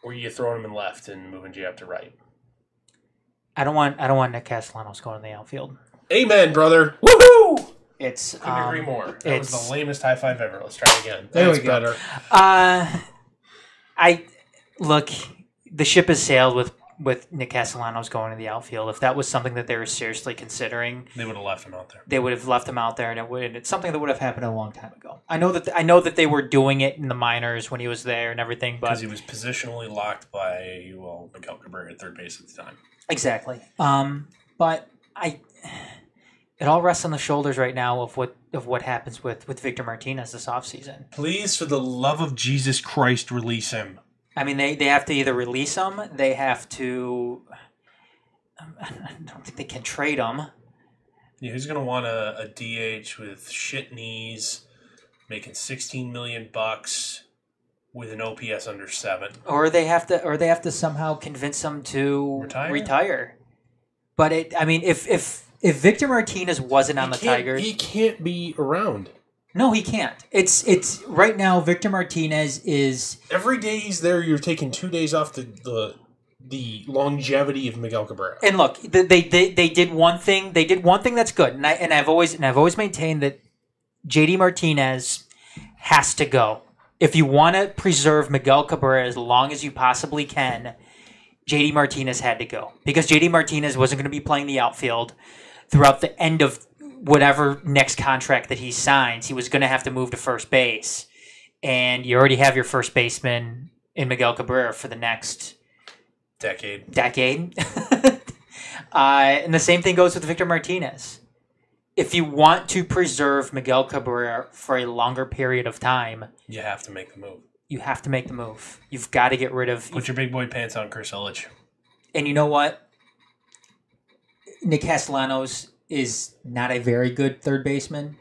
or are you throwing him in left and moving J up to right? I don't want Nick Castellanos going in the outfield. Amen, brother. Woohoo! It's couldn't agree more. That was the lamest high five ever. Let's try it again. There we go. Better. Look. The ship has sailed with Nick Castellanos going to the outfield. If that was something that they were seriously considering, they would have left him out there. They would have left him out there, and it's something that would have happened a long time ago. I know that they were doing it in the minors when he was there and everything, but because he was positionally locked by Miguel Cabrera at third base at the time. Exactly. But it all rests on the shoulders right now of what happens with Victor Martinez this offseason. Please, for the love of Jesus Christ, release him. I mean, they have to either release him, they have to... I don't think they can trade him. Yeah, who's going to want a DH with shit knees, making $16 million with an OPS under 7? Or they have to somehow convince him to retire. But if Victor Martinez wasn't on the Tigers, he can't be around. No, he can't. It's right now. Victor Martinez is every day he's there. You're taking 2 days off the longevity of Miguel Cabrera. And look, they did one thing. They did one thing that's good, and I've always maintained that JD Martinez has to go. If you want to preserve Miguel Cabrera as long as you possibly can, JD Martinez had to go because JD Martinez wasn't going to be playing the outfield throughout the end of whatever next contract that he signs. He was going to have to move to first base. And you already have your first baseman in Miguel Cabrera for the next decade. And the same thing goes with Victor Martinez. If you want to preserve Miguel Cabrera for a longer period of time, you have to make the move. You've got to get rid of... Put your big boy pants on, Chris Illich. And you know what? Nick Castellanos is not a very good third baseman.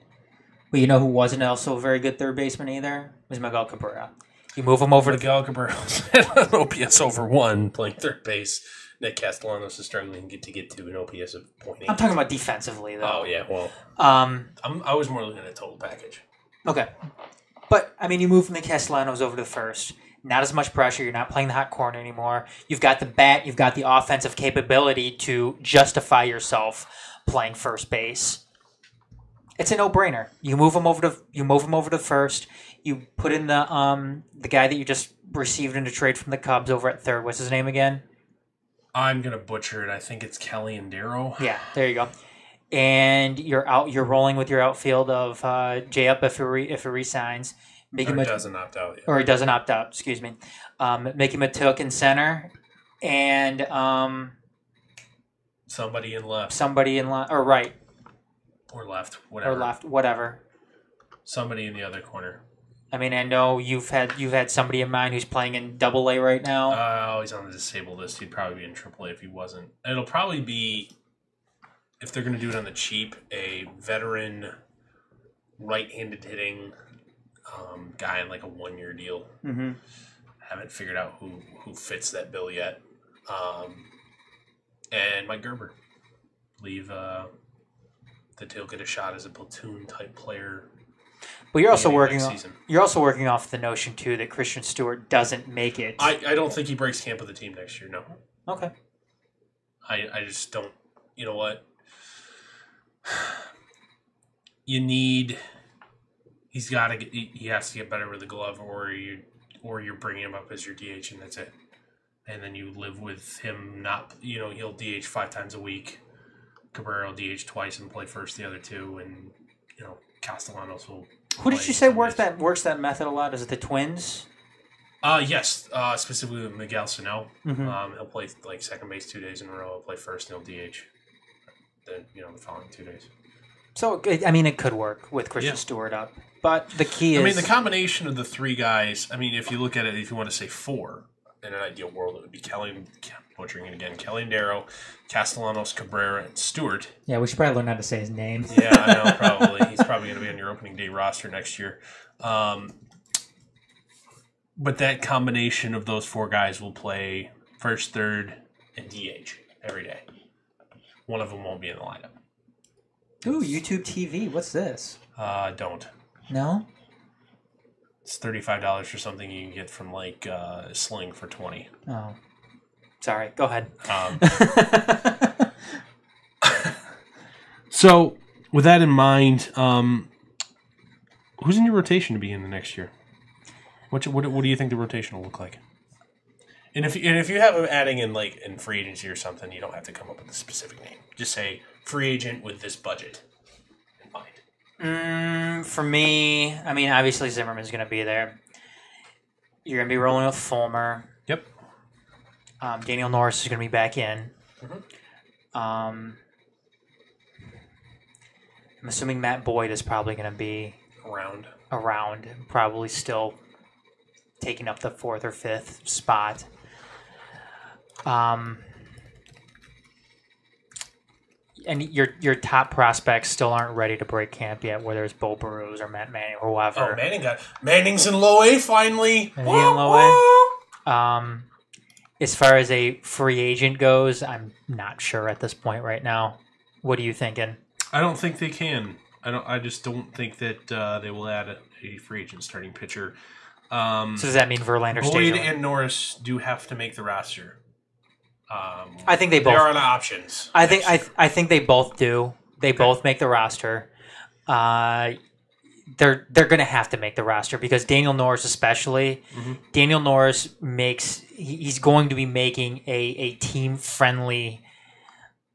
But you know who wasn't also a very good third baseman either? It was Miguel Cabrera. You move him over Miguel Cabrera had an OPS over 1 playing third base. Nick Castellanos is struggling to get to an OPS of 0.8. I'm talking about defensively, though. Oh, yeah, well. I was more looking at a total package. Okay. But, you move Nick Castellanos over to first. Not as much pressure. You're not playing the hot corner anymore. You've got the bat. You've got the offensive capability to justify yourself playing first base. It's a no-brainer. You move him over to first. You put in the guy that you just received in a trade from the Cubs over at third. What's his name again? I'm gonna butcher it. I think it's Kelly and Darrow. Yeah, there you go. And you're rolling with your outfield of J up if it resigns. He doesn't opt out yet. Or he doesn't opt out. Excuse me. Make him a took in center, and somebody in left. Or right. Or left, whatever. Or left, whatever. Somebody in the other corner. I know you've had somebody in mind who's playing in Double-A right now. He's on the disabled list. He'd probably be in Triple-A if he wasn't. It'll probably be, if they're going to do it on the cheap, a veteran right-handed hitting guy in like a 1-year deal. Mm-hmm. Haven't figured out who fits that bill yet. And Mike Gerber. Leave that he'll get a shot as a platoon type player. But you're also working off the notion too that Christian Stewart doesn't make it. I don't think he breaks camp with the team next year. No. Okay. I just don't. You know what? You need. He has to get better with the glove, or you're bringing him up as your DH, and that's it. And then you live with him not. He'll DH 5 times a week. Cabrera will DH twice and play first the other 2, and Castellanos will. Who did you say works that method a lot? Is it the Twins? Yes, specifically with Miguel Sano. Mm-hmm. He'll play like second base 2 days in a row. He'll play first and he'll DH. Then the following 2 days. So it could work with Christian Stewart up, but the key is. The combination of the 3 guys. If you look at it, if you want to say 4 in an ideal world, it would be Kelly. Butchering it again. Kelly and Darrow, Castellanos, Cabrera, and Stewart. Yeah, we should probably learn how to say his name. Yeah, I know, probably. He's probably going to be on your opening day roster next year. But that combination of those 4 guys will play first, third, and DH every day. One of them won't be in the lineup. Ooh, YouTube TV. What's this? Don't. No? It's $35 for something you can get from like Sling for $20. Oh. Sorry, go ahead. So with that in mind, who's in your rotation to be in the next year? What do you think the rotation will look like? And if you have them adding in in free agency or something, you don't have to come up with a specific name. Just say free agent with this budget in mind. For me, I mean, obviously Zimmerman's going to be there. You're going to be rolling with Fulmer. Yep. Daniel Norris is going to be back in. Mm-hmm. I'm assuming Matt Boyd is probably going to be around, probably still taking up the 4th or 5th spot. And your top prospects still aren't ready to break camp yet, whether it's Bo Burrows or Matt Manning or whoever. Oh, Manning's in low A finally. In low A. As far as a free agent goes, I'm not sure at this point right now. What are you thinking? I don't think they can. I just don't think that they will add a free agent starting pitcher. So does that mean Verlander stays? Boyd and Norris do have to make the roster. I think they both. They're on options. I think they both do. They both make the roster. They're going to have to make the roster because Daniel Norris, especially, Daniel Norris he's going to be making a team friendly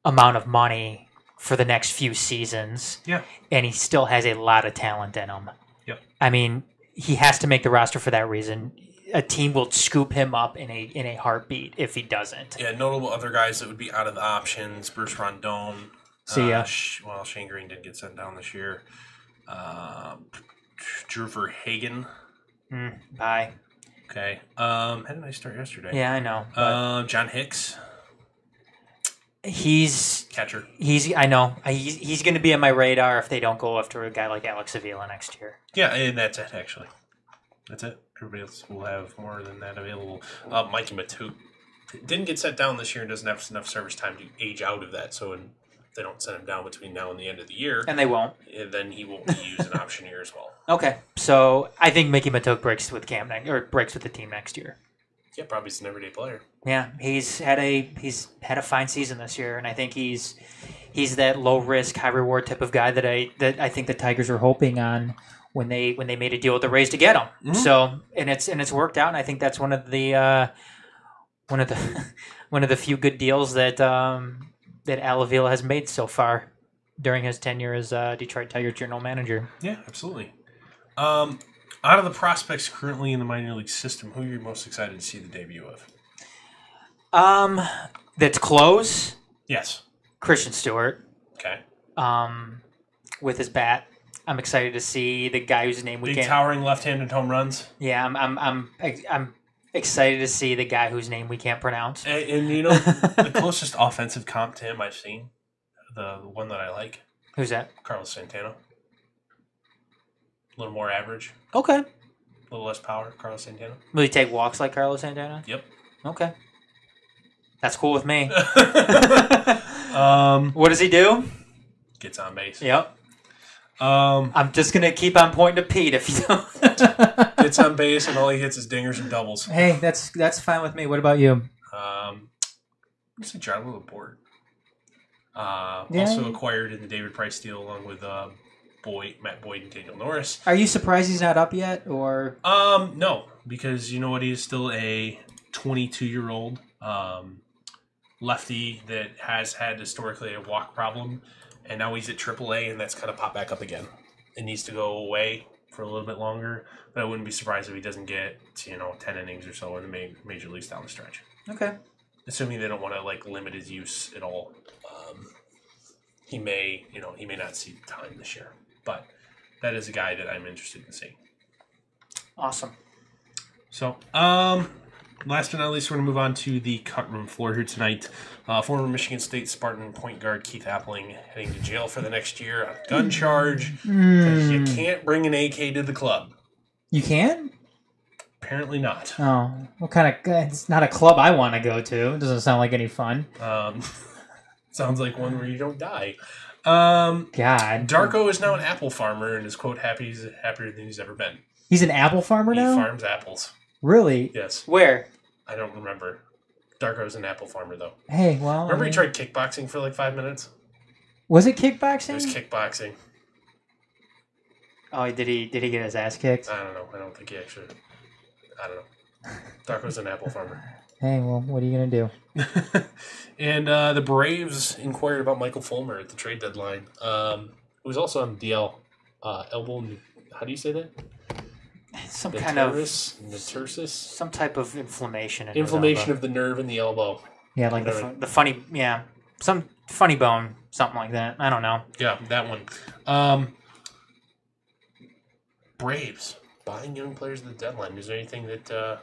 amount of money for the next few seasons. Yeah, and he still has a lot of talent in him. Yep. I mean, he has to make the roster for that reason. A team will scoop him up in a heartbeat if he doesn't. Yeah, notable other guys that would be out of the options: Bruce Rondon. See ya. Shane Green did get sent down this year. Drew Verhagen. Bye. Okay. Had a nice start yesterday. Yeah, I know. John Hicks. He's catcher. I know. He's going to be on my radar if they don't go after a guy like Alex Avila next year. Yeah, and that's it, actually. That's it. Everybody else will have more than that available. Mikey Matuk didn't get sent down this year and doesn't have enough service time to age out of that. So if they don't send him down between now and the end of the year. And they won't. Then he won't be used an option year as well. Okay. So I think Mickey Matuk breaks with the team next year. Yeah, probably he's an everyday player. Yeah, he's had a fine season this year, and I think he's that low risk, high reward type of guy that I think the Tigers are hoping on when they made a deal with the Rays to get him. Mm-hmm. So and it's worked out, and I think that's one of the few good deals that Al Avila has made so far during his tenure as Detroit Tigers general manager. Yeah, absolutely. Out of the prospects currently in the minor league system, who are you most excited to see the debut of? That's close. Yes. Christian Stewart. Okay. With his bat, I'm excited to see the guy whose name we Big can't. Towering left-handed home runs. Yeah, I'm excited to see the guy whose name we can't pronounce. And you know, the closest offensive comp to him I've seen, the one that I like. Who's that? Carlos Santana. A little more average. Okay. A little less power, Carlos Santana. Will he take walks like Carlos Santana? Yep. Okay. That's cool with me. What does he do? Gets on base. Yep. I'm just going to keep on pointing to Pete if you don't. Gets on base and all he hits is dingers and doubles. Hey, that's fine with me. What about you? I'm going to say Charlie Laporte. Also acquired in the David Price deal along with Matt Boyd and Daniel Norris. Are you surprised he's not up yet, or? No, because you know what? He is still a 22-year-old lefty that has had historically a walk problem, and now he's at AAA, and that's kind of popped back up again. It needs to go away for a little bit longer, but I wouldn't be surprised if he doesn't get 10 innings or so in the major leagues down the stretch. Okay. Assuming they don't want to limit his use at all, he may not see time this year. But that is a guy that I'm interested in seeing. Awesome. So, last but not least, we're going to move on to the cut room floor here tonight. Former Michigan State Spartan point guard Keith Appling heading to jail for the next year on a gun charge. You can't bring an AK to the club. You can? Apparently not. Oh, what kind of... It's not a club I want to go to. It doesn't sound like any fun. Sounds like one where you don't die. God. Darko is now an apple farmer and is, quote, happier than he's ever been. He's an apple farmer now? He farms apples. Really? Yes. Where? I don't remember. Darko's an apple farmer, though. Hey, well... Remember he tried kickboxing for 5 minutes? Was it kickboxing? It was kickboxing. Oh, did he get his ass kicked? I don't know. I don't think he actually... I don't know. Darko's an apple farmer. Hey, well, what are you going to do? And the Braves inquired about Michael Fulmer at the trade deadline. Who was also on DL. Elbow... How do you say that? Some kind of... Natursis? Some type of inflammation. Inflammation of the nerve in the elbow. Yeah, like the funny... Yeah, some funny bone. Something like that. I don't know. Yeah, that one. Braves buying young players at the deadline. Is there anything that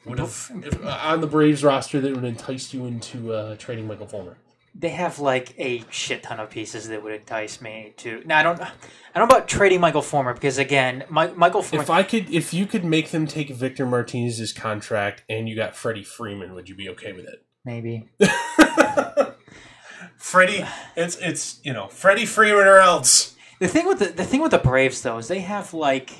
would have on the Braves roster that would entice you into trading Michael Fulmer? They have like a shit ton of pieces that would entice me to. Now I don't know about trading Michael Fulmer because again, Michael Fulmer. If you could make them take Victor Martinez's contract and you got Freddie Freeman, would you be okay with it? Maybe. Freddie, it's Freddie Freeman or else. The thing with the Braves though is they have like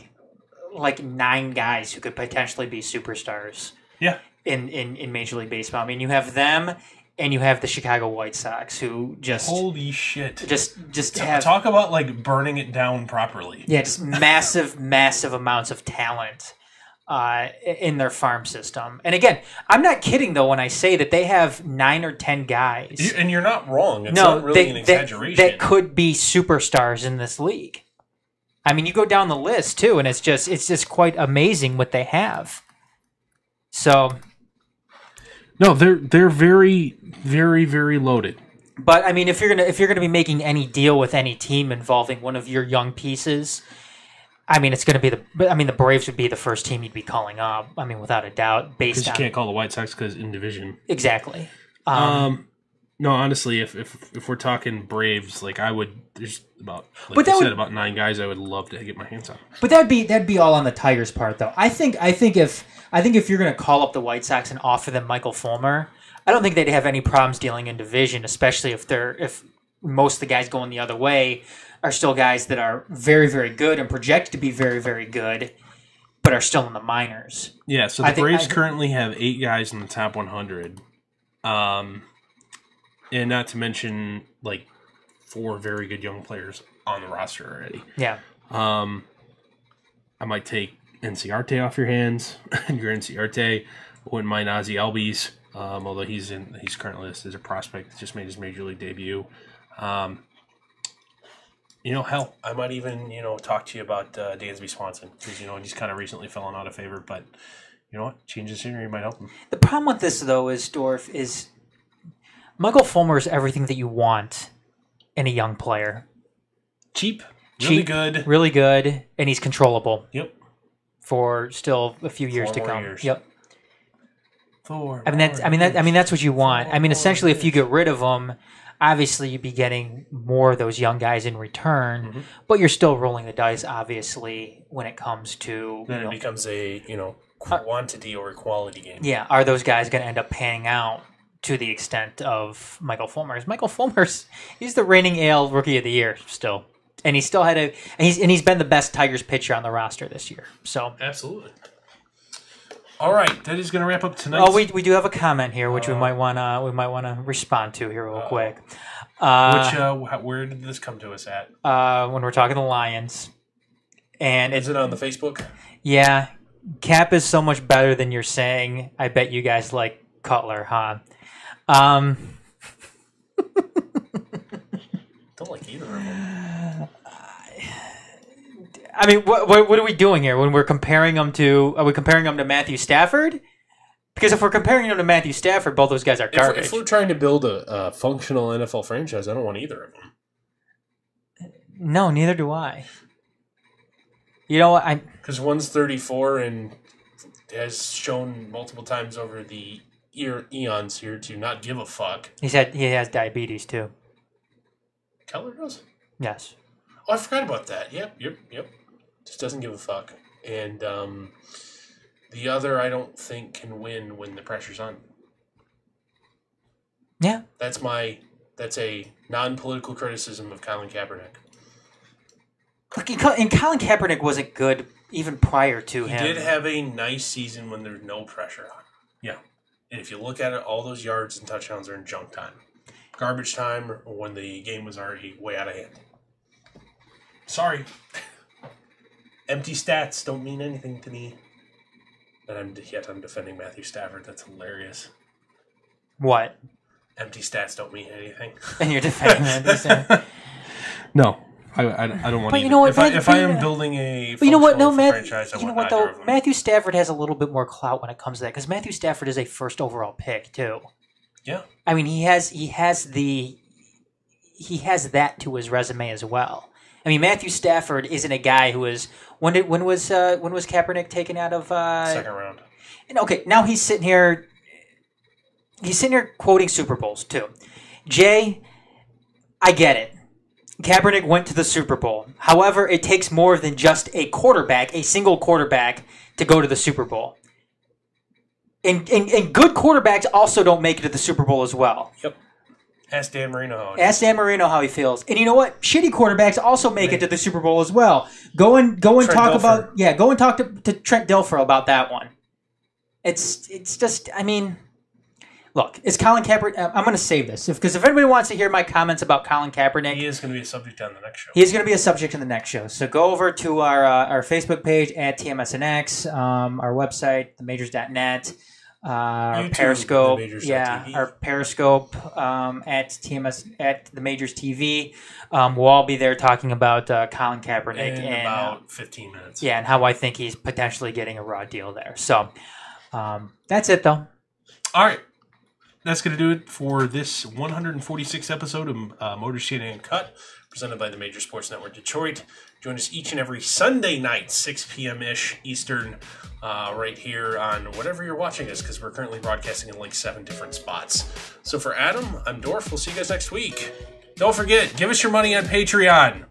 9 guys who could potentially be superstars. Yeah. In Major League Baseball. I mean, you have them and you have the Chicago White Sox who just holy shit. Just have talk about like burning it down properly. Yeah, just massive amounts of talent in their farm system. And again, I'm not kidding though when I say that they have 9 or 10 guys. And you're not wrong. It's not really an exaggeration. That could be superstars in this league. I mean, you go down the list too, and it's just quite amazing what they have. So, no, they're very, very, very loaded. But I mean, if you're gonna be making any deal with any team involving one of your young pieces, I mean, it's gonna be the Braves would be the first team you'd be calling up. I mean, without a doubt, because you can't call the White Sox because in division. Exactly. No, honestly, if we're talking Braves, like I would, there's about about 9 guys I would love to get my hands on. But that'd be all on the Tigers' part, though. I think if you're going to call up the White Sox and offer them Michael Fulmer, I don't think they'd have any problems dealing in division, especially if most of the guys going the other way are still guys that are very, very good and projected to be very, very good, but are still in the minors. Yeah, so the Braves currently have 8 guys in the top 100. And not to mention, like, 4 very good young players on the roster already. Yeah. I might take Enciarte off your hands. Your Enciarte. Wouldn't mind Ozzie Albies, although he's currently listed as a prospect that just made his major league debut. Hell, I might even, talk to you about Dansby Swanson because, he's kind of recently fallen out of favor. But you know what? Change the scenery might help him. The problem with this, though, is, Dorf, is Michael Fulmer is everything that you want in a young player. Cheap, really good, and he's controllable. Yep. For still a few years to come. Years. Yep. That's what you want. I mean, essentially, if you get rid of him, obviously you'd be getting more of those young guys in return, but you're still rolling the dice, obviously, when it comes to... Then it becomes a, quantity over quality game. Yeah, are those guys going to end up panning out to the extent of Michael Fulmer? Michael Fulmer's, he's the reigning AL Rookie of the Year still. And he still had he's been the best Tigers pitcher on the roster this year. So absolutely. All right, that is going to wrap up tonight. Oh, we do have a comment here, which we might wanna respond to here real quick. Where did this come to us at? When we're talking the Lions, and is it on the Facebook? Yeah, Cap is so much better than you're saying. I bet you guys like Cutler, huh? Don't like either of them. I mean, what are we doing here when we're comparing them to? Are we comparing them to Matthew Stafford? Because if we're comparing them to Matthew Stafford, both those guys are garbage. If we're trying to build a functional NFL franchise, I don't want either of them. No, neither do I. You know what? Because one's 34 and has shown multiple times over the eons here to not give a fuck. He has diabetes too. Keller does? Yes. Oh, I forgot about that. Yep. Just doesn't give a fuck. And the other, I don't think, can win when the pressure's on. Yeah. That's a non-political criticism of Colin Kaepernick. And Colin Kaepernick wasn't good even prior to him. He did have a nice season when there's no pressure on. Yeah. And if you look at it, all those yards and touchdowns are in junk time. garbage time or when the game was already way out of hand. Sorry. Empty stats don't mean anything to me. And I'm defending Matthew Stafford. That's hilarious. What? Empty stats don't mean anything. And you're defending Matthew Stafford? No. I don't want but to. You know what, if I am building a you know what? No, franchise, you know what though? Matthew Stafford has a little bit more clout when it comes to that because Matthew Stafford is a first overall pick too. Yeah. I mean, he has that to his resume as well. I mean, Matthew Stafford isn't a guy who is when was Kaepernick taken out of second round? And okay, now he's sitting here quoting Super Bowls too. Jay, I get it. Kaepernick went to the Super Bowl. However, it takes more than just a single quarterback, to go to the Super Bowl. And good quarterbacks also don't make it to the Super Bowl as well. Yep. Ask Dan Marino how he feels. And you know what? Shitty quarterbacks also make it to the Super Bowl as well. Go and talk to Trent Dilfer about that one. It's just, I mean, look, is Colin Kaepernick... I'm going to save this because if anybody wants to hear my comments about Colin Kaepernick... He is going to be a subject on the next show. He is going to be a subject in the next show. So go over to our Facebook page at TMSNX, our website, themajors.net, our YouTube, Periscope, themajors.tv. our Periscope at the Majors TV. We'll all be there talking about Colin Kaepernick in about 15 minutes. Yeah, and how I think he's potentially getting a raw deal there. So that's it, though. All right. That's going to do it for this 146th episode of Motor City Uncut, presented by the Major Sports Network Detroit. Join us each and every Sunday night, 6 p.m.-ish Eastern, right here on whatever you're watching us, because we're currently broadcasting in like 7 different spots. So for Adam, I'm Dorf. We'll see you guys next week. Don't forget, give us your money on Patreon.